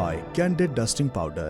by Candid Dusting Powder.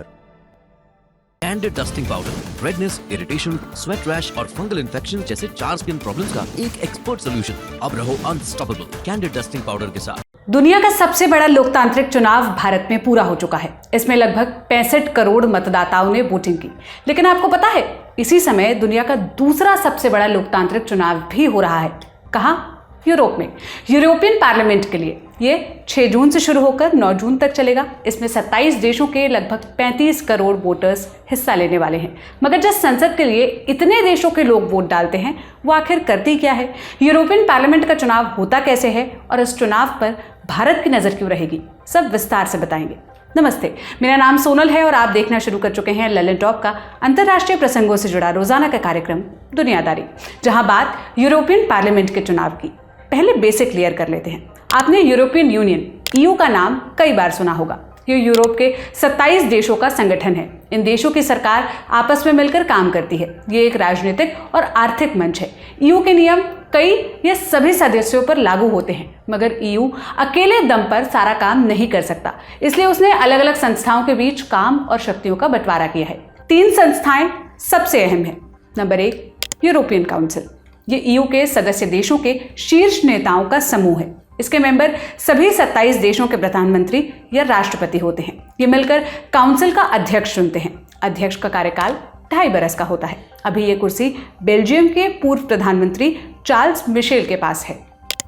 Candid dusting powder redness, irritation, sweat rash और fungal infection जैसे 4 skin problems का एक expert solution. अब रहो अनस्टॉपेबल कैंडिड डस्टिंग पाउडर के साथ। दुनिया का सबसे बड़ा लोकतांत्रिक चुनाव भारत में पूरा हो चुका है। इसमें लगभग 65 करोड़ मतदाताओं ने वोटिंग की। लेकिन आपको पता है, इसी समय दुनिया का दूसरा सबसे बड़ा लोकतांत्रिक चुनाव भी हो रहा है। कहाँ? यूरोप में। यूरोपियन पार्लियामेंट के लिए ये 6 जून से शुरू होकर 9 जून तक चलेगा। इसमें 27 देशों के लगभग 35 करोड़ वोटर्स हिस्सा लेने वाले हैं। मगर जिस संसद के लिए इतने देशों के लोग वोट डालते हैं, वो आखिर करती क्या है? यूरोपियन पार्लियामेंट का चुनाव होता कैसे है और इस चुनाव पर भारत की नजर क्यों रहेगी, सब विस्तार से बताएंगे। नमस्ते, मेरा नाम सोनल है और आप देखना शुरू कर चुके हैं ललन टॉप का अंतर्राष्ट्रीय प्रसंगों से जुड़ा रोजाना का कार्यक्रम दुनियादारी, जहां बात यूरोपियन पार्लियामेंट के चुनाव की। पहले बेसिक क्लियर कर लेते हैं। आपने यूरोपियन यूनियन ईयू का नाम कई बार सुना होगा। ये यूरोप के 27 देशों का संगठन है। इन देशों की सरकार आपस में मिलकर काम करती है। ये एक राजनीतिक और आर्थिक मंच है। ईयू के नियम कई या सभी सदस्यों पर लागू होते हैं, मगर ईयू अकेले दम पर सारा काम नहीं कर सकता। इसलिए उसने अलग अलग संस्थाओं के बीच काम और शक्तियों का बंटवारा किया है। 3 संस्थाएं सबसे अहम है। Number 1, European council. ये ईयू के सदस्य देशों के शीर्ष नेताओं का समूह है। इसके मेंबर सभी 27 देशों के प्रधानमंत्री या राष्ट्रपति होते हैं। ये मिलकर काउंसिल का अध्यक्ष चुनते हैं। अध्यक्ष का कार्यकाल 2.5 बरस का होता है। अभी ये कुर्सी बेल्जियम के पूर्व प्रधानमंत्री चार्ल्स मिशेल के पास है।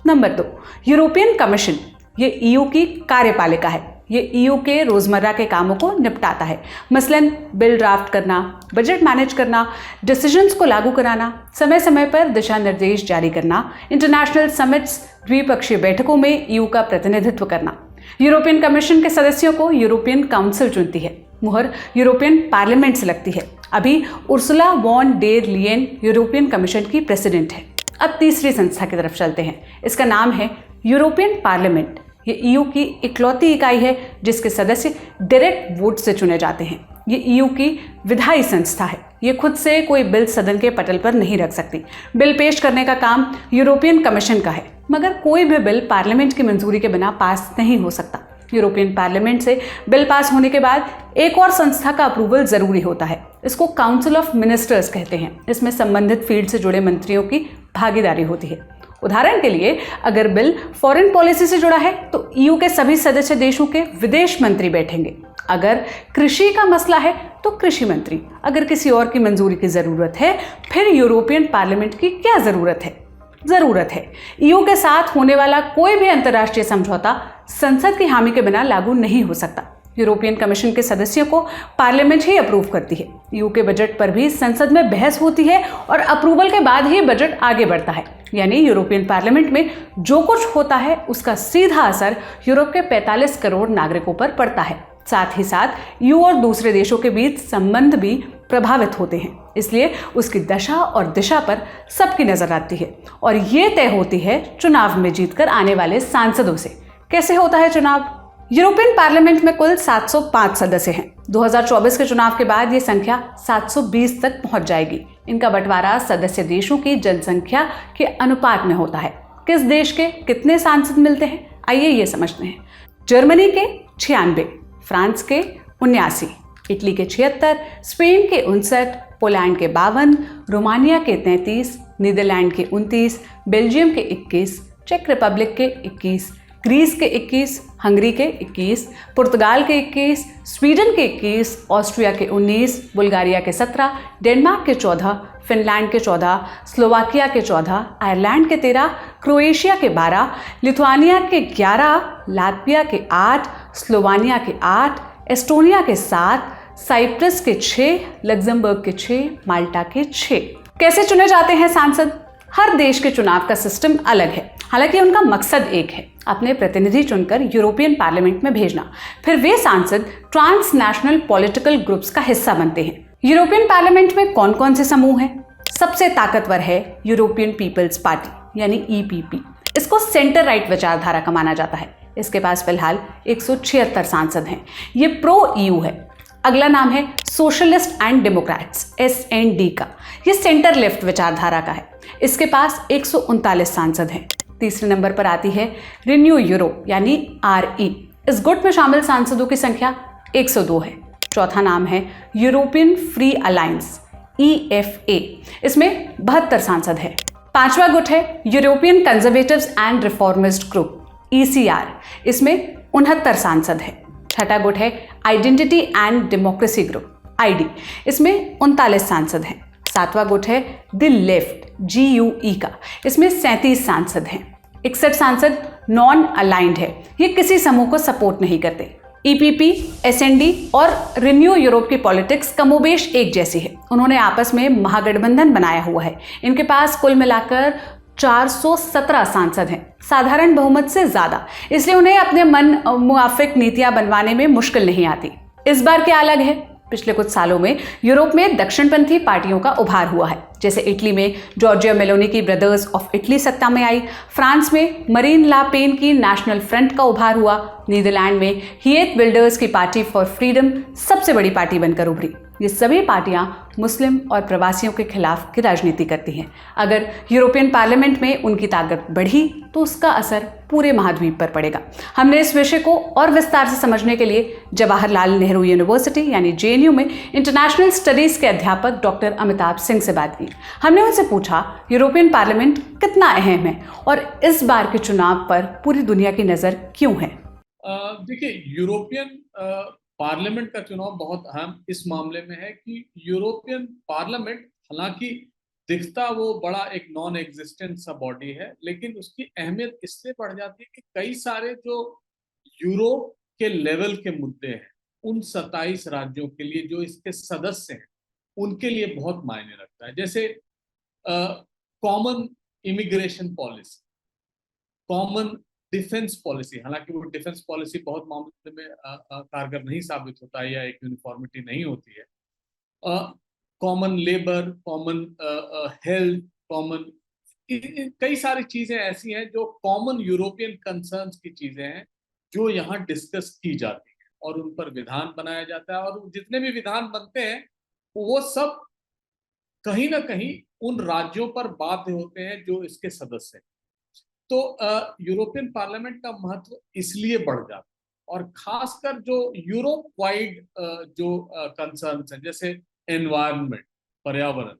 Number 2, European commission. ये ईयू की कार्यपालिका है। ये ईयू के रोजमर्रा के कामों को निपटाता है। मसलन बिल ड्राफ्ट करना, बजट मैनेज करना, डिसीजंस को लागू कराना, समय समय पर दिशा निर्देश जारी करना, इंटरनेशनल समिट्स, द्विपक्षीय बैठकों में ईयू का प्रतिनिधित्व करना। यूरोपियन कमीशन के सदस्यों को यूरोपियन काउंसिल चुनती है। मुहर यूरोपियन पार्लियामेंट से लगती है। अभी Ursula von der Leyen European Commission की प्रेसिडेंट है। अब तीसरी संस्था की तरफ चलते हैं। इसका नाम है यूरोपियन पार्लियामेंट। ये ईयू की इकलौती इकाई है जिसके सदस्य डायरेक्ट वोट से चुने जाते हैं। ये ईयू की विधायी संस्था है। ये खुद से कोई बिल सदन के पटल पर नहीं रख सकती। बिल पेश करने का काम यूरोपियन कमीशन का है, मगर कोई भी बिल पार्लियामेंट की मंजूरी के बिना पास नहीं हो सकता। यूरोपियन पार्लियामेंट से बिल पास होने के बाद एक और संस्था का अप्रूवल जरूरी होता है। इसको काउंसिल ऑफ मिनिस्टर्स कहते हैं। इसमें संबंधित फील्ड से जुड़े मंत्रियों की भागीदारी होती है। उदाहरण के लिए, अगर बिल फॉरेन पॉलिसी से जुड़ा है तो ईयू के सभी सदस्य देशों के विदेश मंत्री बैठेंगे। अगर कृषि का मसला है तो कृषि मंत्री। अगर किसी और की मंजूरी की जरूरत है, फिर यूरोपियन पार्लियामेंट की क्या जरूरत है? ईयू के साथ होने वाला कोई भी अंतर्राष्ट्रीय समझौता संसद की हामी के बिना लागू नहीं हो सकता। यूरोपियन कमीशन के सदस्यों को पार्लियामेंट ही अप्रूव करती है। ईयू के बजट पर भी संसद में बहस होती है और अप्रूवल के बाद ही बजट आगे बढ़ता है। यानी यूरोपियन पार्लियामेंट में जो कुछ होता है उसका सीधा असर यूरोप के 45 करोड़ नागरिकों पर पड़ता है। साथ ही साथ ईयू और दूसरे देशों के बीच संबंध भी प्रभावित होते हैं। इसलिए उसकी दशा और दिशा पर सबकी नजर आती है और ये तय होती है चुनाव में जीतकर आने वाले सांसदों से। कैसे होता है चुनाव? यूरोपियन पार्लियामेंट में कुल 705 सदस्य हैं। 2024 के चुनाव के बाद ये संख्या 720 तक पहुंच जाएगी। इनका बंटवारा सदस्य देशों की जनसंख्या के अनुपात में होता है। किस देश के कितने सांसद मिलते हैं, आइए ये समझते हैं। जर्मनी के 96, फ्रांस के 79, इटली के 76, स्पेन के 59, पोलैंड के 52, रोमानिया के 33, नीदरलैंड के 29, बेल्जियम के 21, चेक रिपब्लिक के 21, ग्रीस के 21, हंगरी के 21, पुर्तगाल के 21, स्वीडन के 21, ऑस्ट्रिया के 19, बुल्गारिया के 17, डेनमार्क के 14, फिनलैंड के 14, स्लोवाकिया के 14, आयरलैंड के 13, क्रोएशिया के 12, लिथुआनिया के 11, लातविया के 8, स्लोवानिया के 8, एस्टोनिया के 7, साइप्रस के 6, लग्जमबर्ग के 6, माल्टा के 6। कैसे चुने जाते हैं सांसद? हर देश के चुनाव का सिस्टम अलग है, हालांकि उनका मकसद एक है, अपने प्रतिनिधि चुनकर यूरोपियन पार्लियामेंट में भेजना। फिर वे सांसद ट्रांसनेशनल पॉलिटिकल ग्रुप्स का हिस्सा बनते हैं। यूरोपियन पार्लियामेंट में कौन कौन से समूह हैं? सबसे ताकतवर है यूरोपियन पीपल्स पार्टी यानी ईपीपी। इसको सेंटर राइट विचारधारा का माना जाता है। इसके पास फिलहाल 176 सांसद हैं। ये प्रो ईयू है। अगला नाम है सोशलिस्ट एंड डेमोक्रेट्स SND का। ये सेंटर लेफ्ट विचारधारा का है। इसके पास 139 सांसद हैं। तीसरे नंबर पर आती है रिन्यू यूरोप यानी RE। इस गुट में शामिल सांसदों की संख्या 102 है। चौथा नाम है यूरोपियन फ्री अलायंस EFA, इसमें 72 सांसद है। पांचवा गुट है European conservatives and reformist group ECR, इसमें 69 सांसद है। छठा गुट है identity and democracy group ID, इसमें 39 सांसद हैं। सातवां गुट है द लेफ्ट GUE का, इसमें 37 सांसद हैं। 61 सांसद नॉन अलाइंड है, ये किसी समूह को सपोर्ट नहीं करते। EPP, SND और रिन्यू यूरोप की पॉलिटिक्स कमोबेश एक जैसी है, उन्होंने आपस में महागठबंधन बनाया हुआ है। इनके पास कुल मिलाकर 417 सांसद हैं, साधारण बहुमत से ज्यादा, इसलिए उन्हें अपने मन मुआफिक नीतियां बनवाने में मुश्किल नहीं आती। इस बार क्या अलग है, पिछले कुछ सालों में यूरोप में दक्षिणपंथी पार्टियों का उभार हुआ है। जैसे इटली में जॉर्जिया मेलोनी की ब्रदर्स ऑफ इटली सत्ता में आई, फ्रांस में मरीन ला पेन की नेशनल फ्रंट का उभार हुआ, नीदरलैंड में हिएट विल्डर्स की पार्टी फॉर फ्रीडम सबसे बड़ी पार्टी बनकर उभरी। ये सभी पार्टियां मुस्लिम और प्रवासियों के खिलाफ की राजनीति करती हैं। अगर यूरोपियन पार्लियामेंट में उनकी ताकत बढ़ी तो उसका असर पूरे महाद्वीप पर पड़ेगा। हमने इस विषय को और विस्तार से समझने के लिए जवाहरलाल नेहरू यूनिवर्सिटी यानी JNU में इंटरनेशनल स्टडीज के अध्यापक डॉक्टर अमिताभ सिंह से बात की। हमने उनसे पूछा यूरोपियन पार्लियामेंट कितना अहम है और इस बार के चुनाव पर पूरी दुनिया की नजर क्यों है। देखिए, यूरोपियन पार्लियामेंट का चुनाव बहुत अहम इस मामले में है कि यूरोपियन पार्लियामेंट हालांकि दिखता वो बड़ा एक नॉन एग्जिस्टेंट सा बॉडी है, लेकिन उसकी अहमियत इससे बढ़ जाती है कि कई सारे जो यूरोप के लेवल के मुद्दे हैं उन 27 राज्यों के लिए जो इसके सदस्य हैं उनके लिए बहुत मायने रखता है। जैसे common immigration policy, common defence policy, हालांकि वो डिफेंस पॉलिसी बहुत मामले में कारगर नहीं साबित होता है या एक यूनिफॉर्मिटी नहीं होती है। Common labour, common health, common कई सारी चीजें ऐसी हैं जो कॉमन यूरोपियन कंसर्न्स की चीजें हैं जो यहाँ डिस्कस की जाती हैं और उन पर विधान बनाया जाता है। और जितने भी विधान बनते हैं वो सब कहीं ना कहीं उन राज्यों पर बाध्य होते हैं जो इसके सदस्य हैं। तो यूरोपियन पार्लियामेंट का महत्व इसलिए बढ़ जाता है और खासकर जो यूरोप वाइड जो कंसर्न्स हैं जैसे एनवायरनमेंट, पर्यावरण,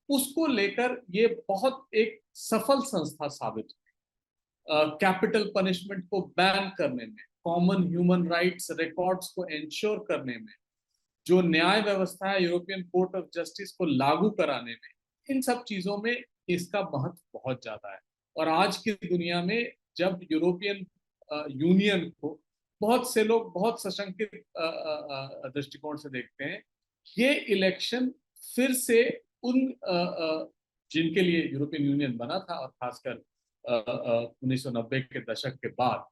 उसको लेकर ये बहुत एक सफल संस्था साबित हुई। कैपिटल पनिशमेंट को बैन करने में, कॉमन ह्यूमन राइट्स रिकॉर्ड्स को इंश्योर करने में, जो न्याय व्यवस्था है यूरोपियन कोर्ट ऑफ जस्टिस को लागू कराने में, इन सब चीजों में इसका महत्व बहुत ज्यादा है। और आज की दुनिया में जब यूरोपियन यूनियन को बहुत से लोग बहुत सशंकित दृष्टिकोण से देखते हैं, ये इलेक्शन फिर से उन जिनके लिए यूरोपियन यूनियन बना था और खासकर 1990 के दशक के बाद,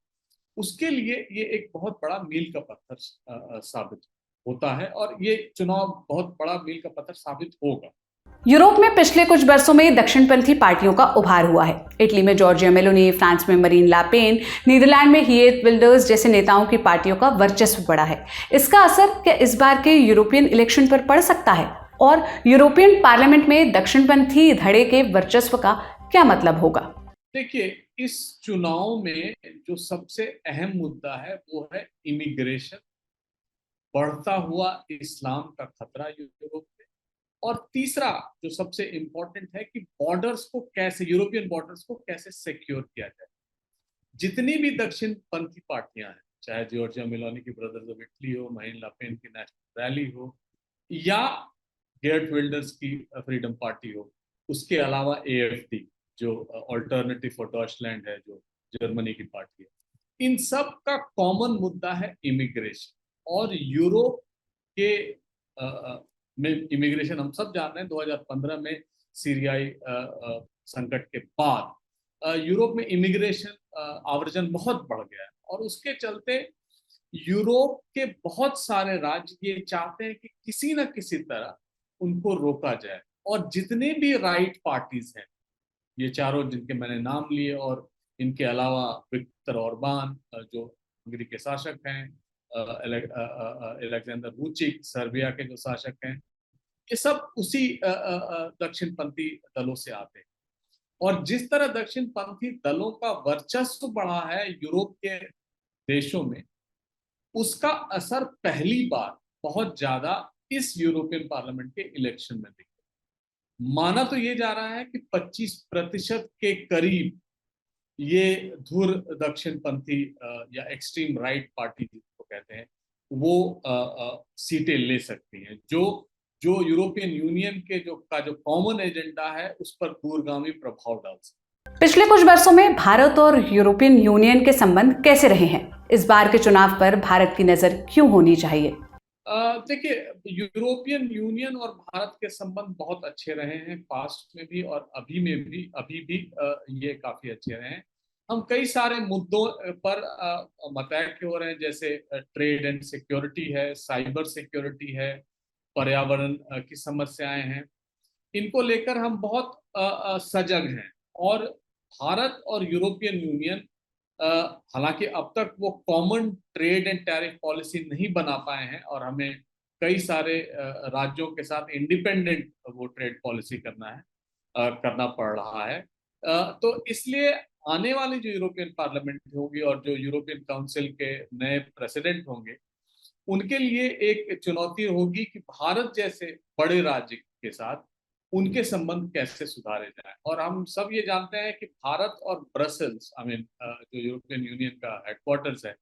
उसके लिए ये एक बहुत बड़ा मील का पत्थर साबित होता है और ये चुनाव बहुत बड़ा मील का पत्थर साबित होगा। यूरोप में पिछले कुछ वर्षों में दक्षिणपंथी पार्टियों का उभार हुआ है। इटली में जॉर्जिया मेलोनी, फ्रांस में मरीन ला पेन, नीदरलैंड में हिएट विल्डर्स जैसे नेताओं की पार्टियों का वर्चस्व बढ़ा है। इसका असर क्या इस बार के यूरोपियन इलेक्शन पर पड़ सकता है और यूरोपियन पार्लियामेंट में दक्षिणपंथी धड़े के वर्चस्व का क्या मतलब होगा? देखिए, इस चुनाव में जो सबसे अहम मुद्दा है वो है इमिग्रेशन, बढ़ता हुआ इस्लाम का खतरा यूरोप में, और तीसरा जो सबसे इंपॉर्टेंट है कि बॉर्डर्स को कैसे, यूरोपियन बॉर्डर्स को कैसे सिक्योर किया जाए। जितनी भी दक्षिणपंथी पार्टियां हैं, चाहे जॉर्जिया मेलोनी की ब्रदर्स ऑफ इटली हो, मरीन ला पेन की नेशनल रैली हो, या गेर्ट विल्डर्स की फ्रीडम पार्टी हो, उसके अलावा AfD जो ऑल्टरनेटिव फॉर डॉइचलैंड है, जो जर्मनी की पार्टी है, इन सब का कॉमन मुद्दा है इमिग्रेशन। और यूरोप के में इमिग्रेशन हम सब जान रहे हैं, 2015 में सीरियाई संकट के बाद यूरोप में इमिग्रेशन आवर्जन बहुत बढ़ गया है और उसके चलते यूरोप के बहुत सारे राज्य ये चाहते हैं कि किसी न किसी तरह उनको रोका जाए। और जितने भी राइट पार्टीज हैं, ये चारों जिनके मैंने नाम लिए और इनके अलावा विक्टर ऑर्बान जो हंगरी के शासक हैं, अलेक्जेंडर वुचिक सर्बिया के जो शासक हैं, ये सब उसी दक्षिणपंथी दलों से आते हैं। और जिस तरह दक्षिणपंथी दलों का वर्चस्व बढ़ा है यूरोप के देशों में, उसका असर पहली बार बहुत ज्यादा इस यूरोपियन पार्लियामेंट के इलेक्शन में दिखा। माना तो ये जा रहा है कि 25% के करीब ये धुर दक्षिणपंथी या एक्सट्रीम राइट पार्टी जिसको कहते हैं वो सीटें ले सकती हैं, जो यूरोपियन यूनियन के जो कॉमन एजेंडा है उस पर दूरगामी प्रभाव डाल सकता है। पिछले कुछ वर्षों में भारत और यूरोपियन यूनियन के संबंध कैसे रहे हैं? इस बार के चुनाव पर भारत की नजर क्यों होनी चाहिए? देखिए, यूरोपियन यूनियन और भारत के संबंध बहुत अच्छे रहे हैं, पास्ट में भी और अभी भी ये काफी अच्छे रहे हैं। हम कई सारे मुद्दों पर मतैक्य हो रहे हैं, जैसे ट्रेड एंड सिक्योरिटी है, साइबर सिक्योरिटी है, पर्यावरण की समस्याएं हैं। इनको लेकर हम बहुत सजग हैं और भारत और यूरोपियन यूनियन हालांकि अब तक वो common trade and tariff policy नहीं बना पाए हैं और हमें कई सारे राज्यों के साथ इंडिपेंडेंट वो ट्रेड पॉलिसी करना पड़ रहा है। तो इसलिए आने वाली जो यूरोपियन पार्लियामेंट होगी और जो यूरोपियन काउंसिल के नए प्रेसिडेंट होंगे, उनके लिए एक चुनौती होगी कि भारत जैसे बड़े राज्य के साथ उनके संबंध कैसे सुधारे जाएं। और हम सब ये जानते हैं कि भारत और ब्रसेल्स जो यूरोपियन यूनियन का हेडक्वार्टर्स है,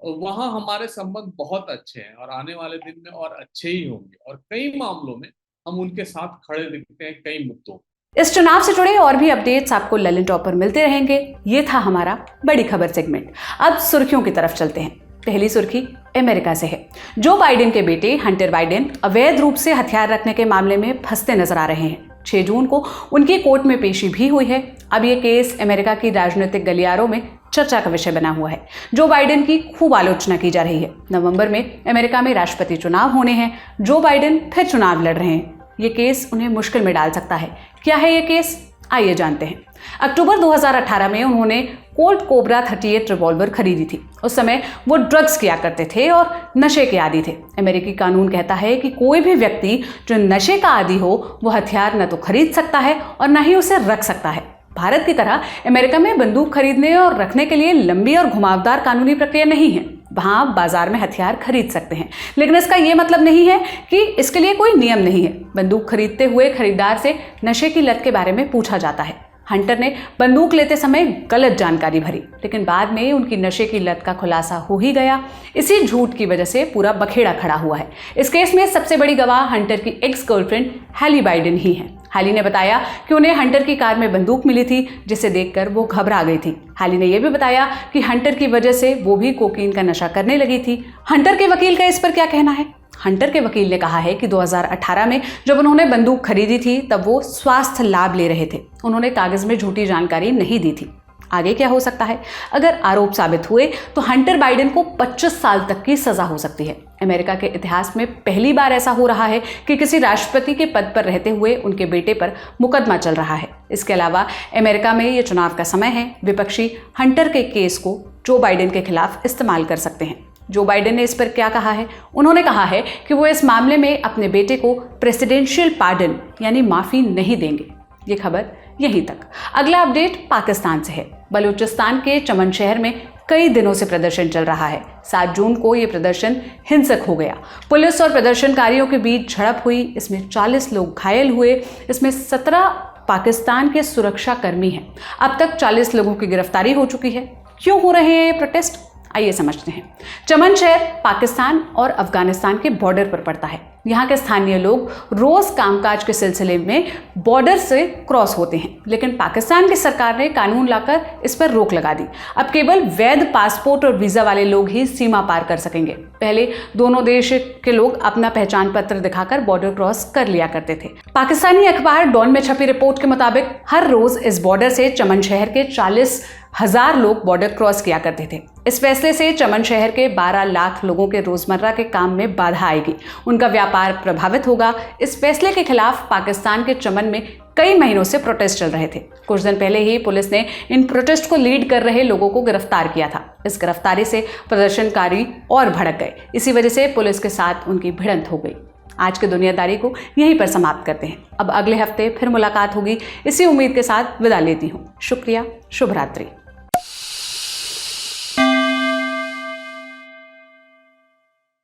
वहाँ हमारे संबंध बहुत अच्छे हैं और आने वाले दिन में और अच्छे ही होंगे और कई मामलों में हम उनके साथ खड़े दिखते हैं, कई मुद्दों। इस चुनाव से जुड़े और भी अपडेट्स आपको ललन टॉप पर मिलते रहेंगे। ये था हमारा बड़ी खबर सेगमेंट। अब सुर्खियों की तरफ चलते हैं। पहली सुर्खी अमेरिका से है। जो बाइडेन के बेटे हंटर बाइडेन अवैध रूप से हथियार रखने के मामले में फंसते नजर आ रहे हैं। 6 जून को उनकी कोर्ट में पेशी भी हुई है। अब ये केस अमेरिका की राजनीतिक गलियारों में चर्चा का विषय बना हुआ है। जो बाइडेन की खूब आलोचना की जा रही है। नवंबर में अमेरिका में राष्ट्रपति चुनाव होने हैं। जो बाइडेन फिर चुनाव लड़ रहे हैं। ये केस उन्हें मुश्किल में डाल सकता है। क्या है ये केस? आइए जानते हैं। अक्टूबर 2018 में उन्होंने कोल्ट कोबरा 38 रिवॉल्वर खरीदी थी। उस समय वो ड्रग्स किया करते थे और नशे के आदी थे। अमेरिकी कानून कहता है कि कोई भी व्यक्ति जो नशे का आदी हो वो हथियार न तो खरीद सकता है और न ही उसे रख सकता है। भारत की तरह अमेरिका में बंदूक खरीदने और रखने के लिए लंबी और घुमावदार कानूनी प्रक्रिया नहीं है। वहां आप बाजार में हथियार खरीद सकते हैं, लेकिन इसका यह मतलब नहीं है कि इसके लिए कोई नियम नहीं है। बंदूक खरीदते हुए खरीदार से नशे की लत के बारे में पूछा जाता है। हंटर ने बंदूक लेते समय गलत जानकारी भरी, लेकिन बाद में उनकी नशे की लत का खुलासा हो ही गया। इसी झूठ की वजह से पूरा बखेड़ा खड़ा हुआ है। इस केस में सबसे बड़ी गवाह हंटर की एक्स गर्लफ्रेंड हैली बाइडेन ही है। हैली ने बताया कि उन्हें हंटर की कार में बंदूक मिली थी, जिसे देखकर वो घबरा गई थी। हैली ने यह भी बताया कि हंटर की वजह से वो भी कोकीन का नशा करने लगी थी। हंटर के वकील का इस पर क्या कहना है? हंटर के वकील ने कहा है कि 2018 में जब उन्होंने बंदूक खरीदी थी तब वो स्वास्थ्य लाभ ले रहे थे। उन्होंने कागज में झूठी जानकारी नहीं दी थी। आगे क्या हो सकता है? अगर आरोप साबित हुए तो हंटर बाइडेन को 25 साल तक की सजा हो सकती है। अमेरिका के इतिहास में पहली बार ऐसा हो रहा है कि किसी राष्ट्रपति के पद पर रहते हुए उनके बेटे पर मुकदमा चल रहा है। इसके अलावा अमेरिका में ये चुनाव का समय है। विपक्षी हंटर के केस को जो बाइडेन के खिलाफ इस्तेमाल कर सकते हैं। जो बाइडेन ने इस पर क्या कहा है? उन्होंने कहा है कि वो इस मामले में अपने बेटे को प्रेसिडेंशियल पार्डन यानी माफी नहीं देंगे। ये खबर यहीं तक। अगला अपडेट पाकिस्तान से है। बलूचिस्तान के चमन शहर में कई दिनों से प्रदर्शन चल रहा है। 7 जून को ये प्रदर्शन हिंसक हो गया। पुलिस और प्रदर्शनकारियों के बीच झड़प हुई। इसमें 40 लोग घायल हुए। इसमें 17 पाकिस्तान के सुरक्षा कर्मी हैं। अब तक 40 लोगों की गिरफ्तारी हो चुकी है। क्यों हो रहे हैं ये प्रोटेस्ट? आइए समझते हैं। चमन शहर पाकिस्तान और अफगानिस्तान के बॉर्डर पर पड़ता है। यहाँ के स्थानीय लोग रोज कामकाज के सिलसिले में बॉर्डर से क्रॉस होते हैं, लेकिन पाकिस्तान की सरकार ने कानून लाकर इस पर रोक लगा दी। अब केवल वैध पासपोर्ट और वीजा वाले लोग ही सीमा पार कर सकेंगे। पहले दोनों देश के लोग अपना पहचान पत्र दिखाकर बॉर्डर क्रॉस कर लिया करते थे। पाकिस्तानी अखबार डॉन में छपी रिपोर्ट के मुताबिक हर रोज इस बॉर्डर से चमन शहर के 40,000 लोग बॉर्डर क्रॉस किया करते थे। इस फैसले से चमन शहर के 12 लाख लोगों के रोजमर्रा के काम में बाधा आएगी। उनका व्यापार प्रभावित होगा। इस फैसले के खिलाफ पाकिस्तान के चमन में कई महीनों से प्रोटेस्ट चल रहे थे। कुछ दिन पहले ही पुलिस ने इन प्रोटेस्ट को लीड कर रहे लोगों को गिरफ्तार किया था। इस गिरफ्तारी से प्रदर्शनकारी और भड़क गए। इसी वजह से पुलिस के साथ उनकी भिड़ंत हो गई। आज की दुनियादारी को यहीं पर समाप्त करते हैं। अब अगले हफ्ते फिर मुलाकात होगी। इसी उम्मीद के साथ विदा लेती हूँ। शुक्रिया। शुभ रात्रि।